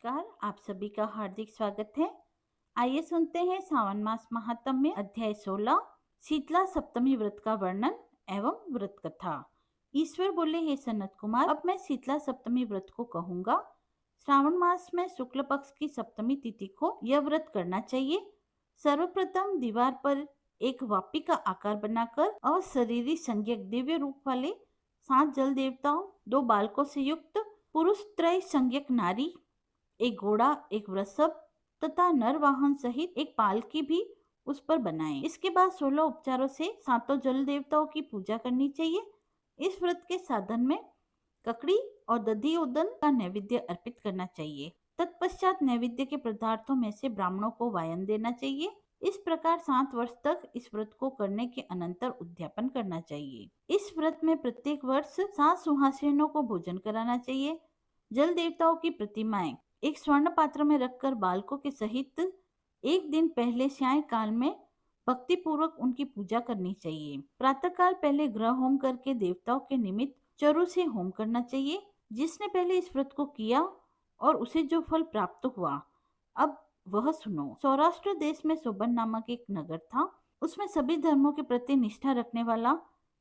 नमस्कार, आप सभी का हार्दिक स्वागत है। आइए सुनते हैं सावन मास महात्म्य अध्याय 16 शीतला सप्तमी व्रत का वर्णन एवं व्रत कथा। ईश्वर बोले, हे सनत कुमार, अब मैं शीतला सप्तमी व्रत को कहूंगा। श्रावण मास में शुक्ल पक्ष की सप्तमी तिथि को यह व्रत करना चाहिए। सर्वप्रथम दीवार पर एक वापी का आकार बनाकर अशरीरी संज्ञक दिव्य रूप वाले 7 जल देवताओं, 2 बालकों से युक्त पुरुष त्रय संज्ञक नारी, एक घोड़ा, एक वृषभ तथा नर वाहन सहित एक पालकी भी उस पर बनाएं। इसके बाद 16 उपचारों से सातों जल देवताओं की पूजा करनी चाहिए। इस व्रत के साधन में ककड़ी और दधियोदन का नैवेद्य अर्पित करना चाहिए। तत्पश्चात नैवेद्य के पदार्थों में से ब्राह्मणों को वायन देना चाहिए। इस प्रकार 7 वर्ष तक इस व्रत को करने के अनंतर उद्यापन करना चाहिए। इस व्रत में प्रत्येक वर्ष 7 सुहासिनों को भोजन कराना चाहिए। जल देवताओं की प्रतिमाएं एक स्वर्ण पात्र में रखकर बालकों के सहित एक दिन पहले साय काल में भक्ति पूर्वक उनकी पूजा करनी चाहिए। प्रातः काल पहले ग्रह होम करके देवताओं के निमित्त चरु से होम करना चाहिए। जिसने पहले इस व्रत को किया और उसे जो फल प्राप्त हुआ, अब वह सुनो। सौराष्ट्र देश में सोबन नामक एक नगर था। उसमें सभी धर्मों के प्रति निष्ठा रखने वाला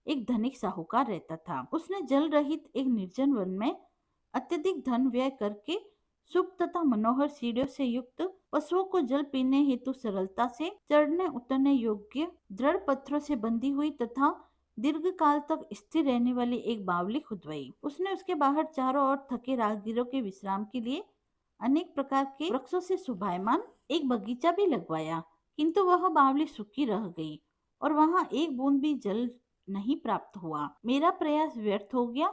एक धनिक साहूकार रहता था। उसने जल रहित एक निर्जन वन में अत्यधिक धन व्यय करके शुभ तथा मनोहर सीढ़ियों से युक्त पशुओं को जल पीने हेतु सरलता से चढ़ने उतरने योग्य दृढ़ पत्थरों से बंधी हुई तथा दीर्घ काल तक स्थिर रहने वाली एक बावली खुदवाई। उसने उसके बाहर चारों ओर थके राहगीरों के विश्राम के लिए अनेक प्रकार के वृक्षों से शोभायमान एक बगीचा भी लगवाया, किंतु वह बावली सूखी रह गई और वहां एक बूंद भी जल नहीं प्राप्त हुआ। मेरा प्रयास व्यर्थ हो गया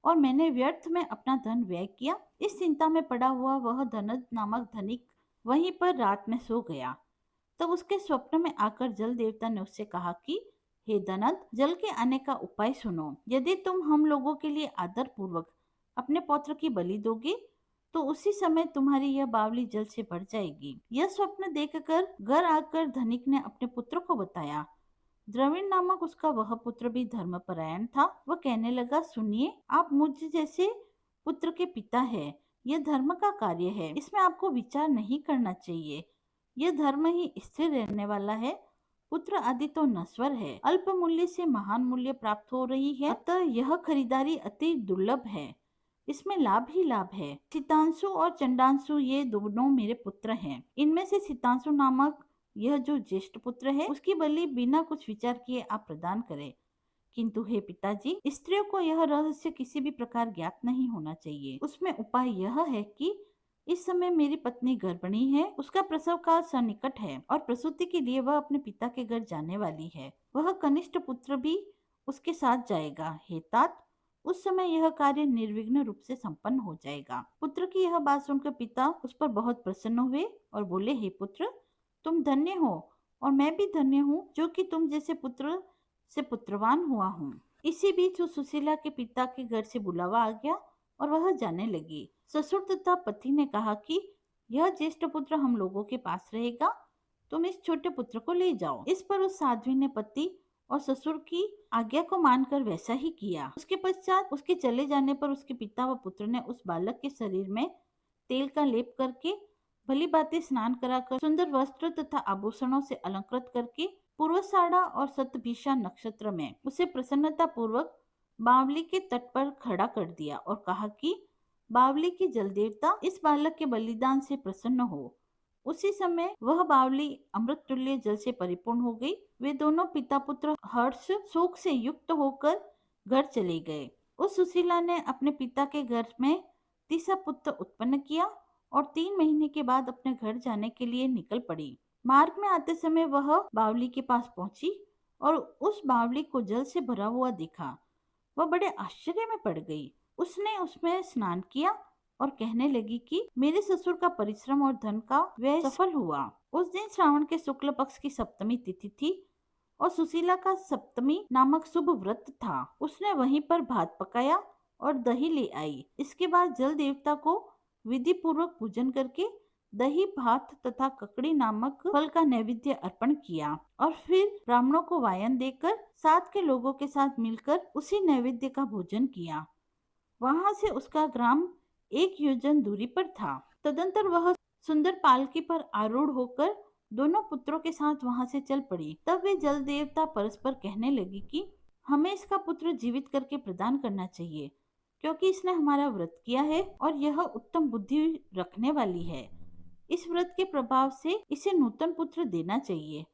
और मैंने व्यर्थ में अपना धन व्यय किया। इस चिंता में पड़ा हुआ वह धनद नामक धनिक वहीं पर रात में सो गया। तब उसके स्वप्न में आकर जल देवता ने उससे कहा कि हे धनद, जल के आने का उपाय सुनो। यदि तुम हम लोगों के लिए आदर पूर्वक अपने पौत्र की बलि दोगे तो उसी समय तुम्हारी यह बावली जल से भर जाएगी। यह स्वप्न देखकर घर आकर धनिक ने अपने पुत्र को बताया। द्रविड़ नामक उसका वह पुत्र भी धर्मपरायण था। वह कहने लगा, सुनिए, आप मुझ जैसे पुत्र के पिता हैं। यह धर्म का कार्य है, इसमें आपको विचार नहीं करना चाहिए। यह धर्म ही स्थिर रहने वाला है। पुत्र आदि तो नश्वर है, अल्प मूल्य से महान मूल्य प्राप्त हो रही है, अतः यह खरीदारी अति दुर्लभ है। इसमें लाभ ही लाभ है। सितांशु और चंडांशु ये दोनों मेरे पुत्र हैं। इनमें से सितांशु नामक यह जो ज्येष्ठ पुत्र है, उसकी बलि बिना कुछ विचार किए आप प्रदान करें। किंतु हे पिताजी, स्त्रियों को यह रहस्य किसी भी प्रकार ज्ञात नहीं होना चाहिए। उसमें उपाय यह है कि इस समय मेरी पत्नी गर्भिणी है, उसका प्रसव काल सन्निकट है और प्रसूति के लिए वह अपने पिता के घर जाने वाली है। वह कनिष्ठ पुत्र भी उसके साथ जाएगा। हे तात, उस समय यह कार्य निर्विघ्न रूप से संपन्न हो जाएगा। पुत्र की यह बात सुनकर पिता उस पर बहुत प्रसन्न हुए और बोले, हे पुत्र, तुम धन्य हो और मैं भी धन्य हूँ जो कि तुम जैसे पुत्र से पुत्रवान हुआ हूँ। इसी बीच उस सुशीला के पिता के घर से बुलावा आ गया और वह जाने लगी। ससुर तथा पति ने कहा कि यह ज्येष्ठ पुत्र हम लोगों के पास रहेगा, तुम इस छोटे पुत्र को ले जाओ। इस पर उस साध्वी ने पति और ससुर की आज्ञा को मानकर वैसा ही किया। उसके पश्चात उसके चले जाने पर उसके पिता व पुत्र ने उस बालक के शरीर में तेल का लेप करके भली बातें स्नान कराकर सुंदर वस्त्र तथा आभूषणों से अलंकृत करके पूर्वाषाढ़ा और शतभिषा नक्षत्र में उसे प्रसन्नता पूर्वक बावली के तट पर खड़ा कर दिया और कहा कि बावली के जल देवता, इस बालक के बलिदान से प्रसन्न हो। उसी समय वह बावली अमृत तुल्य जल से परिपूर्ण हो गई। वे दोनों पिता पुत्र हर्ष शोक से युक्त होकर घर चले गए। उस सुशीला ने अपने पिता के घर में तीसरा पुत्र उत्पन्न किया और 3 महीने के बाद अपने घर जाने के लिए निकल पड़ी। मार्ग में आते समय वह बावली के पास पहुंची और उस बावली को जल से भरा हुआ देखा। वह बड़े आश्चर्य में पड़ गई। उसने उसमें स्नान किया और कहने लगी कि मेरे ससुर का परिश्रम और धन का व्यय सफल हुआ। उस दिन श्रावण के शुक्ल पक्ष की सप्तमी तिथि थी और सुशीला का सप्तमी नामक शुभ व्रत था। उसने वहीं पर भात पकाया और दही ले आई। इसके बाद जल देवता को विधि पूर्वक पूजन करके दही, भात तथा ककड़ी नामक फल का नैवेद्य अर्पण किया और फिर ब्राह्मणों को वायन देकर साथ के लोगों के साथ मिलकर उसी नैवेद्य का भोजन किया। वहां से उसका ग्राम 1 योजन दूरी पर था। तदंतर वह सुंदर पालकी पर आरूढ़ होकर दोनों पुत्रों के साथ वहां से चल पड़ी। तब वे जल देवता परस्पर कहने लगी कि हमें इसका पुत्र जीवित करके प्रदान करना चाहिए, क्योंकि इसने हमारा व्रत किया है और यह उत्तम बुद्धि रखने वाली है। इस व्रत के प्रभाव से इसे नूतन पुत्र देना चाहिए।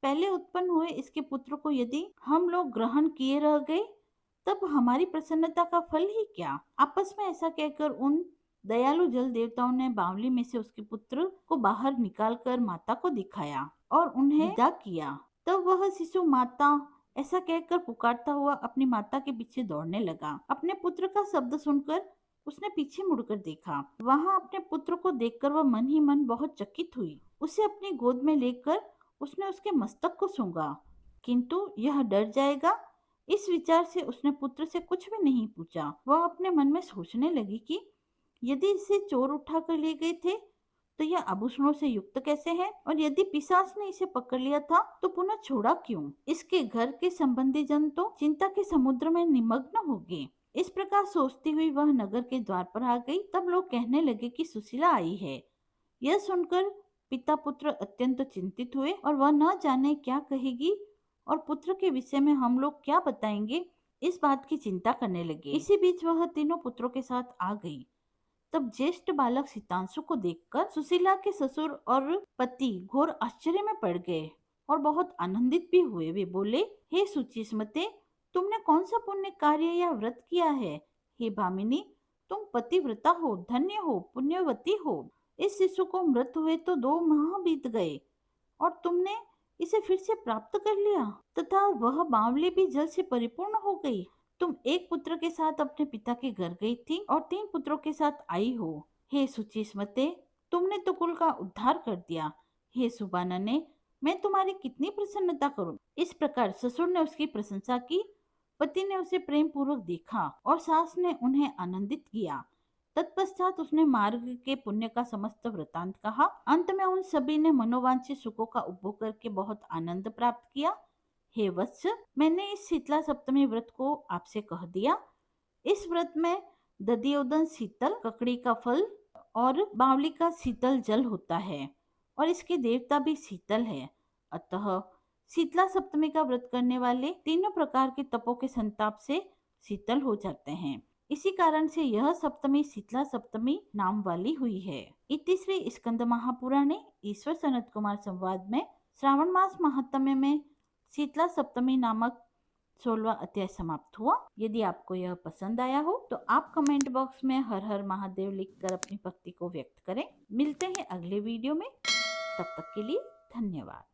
पहले उत्पन्न हुए इसके पुत्र को यदि हम लोग ग्रहण किए रह गए, तब हमारी प्रसन्नता का फल ही क्या। आपस में ऐसा कहकर उन दयालु जल देवताओं ने बावली में से उसके पुत्र को बाहर निकालकर माता को दिखाया और उन्हें विदा किया। तब वह शिशु माता ऐसा कहकर पुकारता हुआ अपनी माता के पीछे दौड़ने लगा। अपने पुत्र का शब्द सुनकर उसने पीछे मुड़कर देखा। वहां अपने पुत्र को देखकर वह मन ही मन बहुत चकित हुई। उसे अपनी गोद में लेकर उसने उसके मस्तक को सूंघा, किंतु यह डर जाएगा, इस विचार से उसने पुत्र से कुछ भी नहीं पूछा। वह अपने मन में सोचने लगी कि यदि इसे चोर उठा कर ले गए थे तो यह आभूषणों से युक्त कैसे है, और यदि पिशाच ने इसे पकड़ लिया था तो पुनः छोड़ा क्यों। इसके घर के संबंधी जन तो चिंता के समुद्र में निमग्न हो गए। इस प्रकार सोचती हुई वह नगर के द्वार पर आ गई। तब लोग कहने लगे कि सुशीला आई है। यह सुनकर पिता पुत्र अत्यंत चिंतित हुए और वह न जाने क्या कहेगी और पुत्र के विषय में हम लोग क्या बताएंगे, इस बात की चिंता करने लगे। इसी बीच वह तीनों पुत्रों के साथ आ गई। तब ज्येष्ठ बालक सितांशु को देखकर सुशीला के ससुर और पति घोर आश्चर्य में पड़ गए और बहुत आनंदित भी हुए। वे बोले, हे सुचिस्मते, तुमने कौन सा पुण्य कार्य या व्रत किया है। हे भामिनी, तुम पतिव्रता हो, धन्य हो, पुण्यवती हो। इस शिशु को मृत हुए तो 2 माह बीत गए और तुमने इसे फिर से प्राप्त कर लिया, तथा वह बावली भी जल से परिपूर्ण हो गई। तुम एक पुत्र के साथ अपने पिता के घर गई थी और 3 पुत्रों के साथ आई हो। हे सुचिस्मते, तुमने तो कुल का उद्धार कर दिया। हे सुबानने, मैं तुम्हारी कितनी प्रसन्नता करूं। इस प्रकार ससुर ने उसकी प्रशंसा की, पति ने उसे प्रेम पूर्वक देखा और सास ने उन्हें आनंदित किया। तत्पश्चात उसने मार्ग के पुण्य का समस्त वृतांत कहा। अंत में उन सभी ने मनोवांछित सुखों का उपभोग करके बहुत आनंद प्राप्त किया। हे वत्स, मैंने इस शीतला सप्तमी व्रत को आपसे कह दिया। इस व्रत में दधियोदन शीतल ककड़ी का फल और बावली का शीतल जल होता है और इसके देवता भी शीतल है। अतः शीतला सप्तमी का व्रत करने वाले तीनों प्रकार के तपों के संताप से शीतल हो जाते हैं। इसी कारण से यह सप्तमी शीतला सप्तमी नाम वाली हुई है। इति श्री स्कंद महापुराणे ईश्वर सनत कुमार संवाद में श्रावण मास महात्म्य में शीतला सप्तमी नामक 16वां अध्याय समाप्त हुआ। यदि आपको यह पसंद आया हो तो आप कमेंट बॉक्स में हर हर महादेव लिखकर अपनी भक्ति को व्यक्त करें। मिलते हैं अगले वीडियो में, तब तक के लिए धन्यवाद।